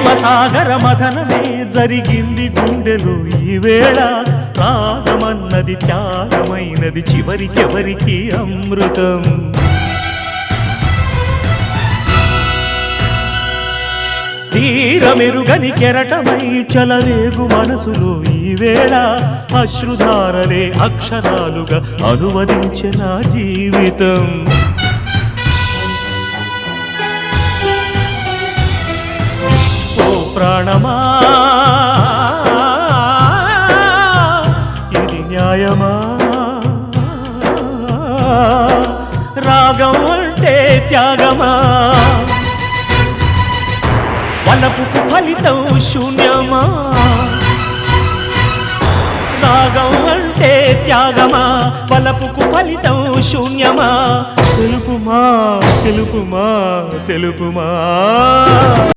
ప్రేమసాగర మథనమే జరిగింది గుండెలో ఈ వేళ రాగమన్నది త్యాగమైనది చివరికెవరికి అమృతం తీరమెరుగని కెరటమై చలరేగు మనసులో ఈ వేళ అశ్రుధారలే అక్షరాలుగా అనువదించే నా జీవితం ఓ ప్రాణమా ఇది న్యాయమా రాగం అంటే త్యాగమా వలపుకు ఫలితం శూన్యమా రాగం అంటే త్యాగమా వలపుకు ఫలితం శూన్యమా తెలుపుమా తెలుపుమా తెలుపుమా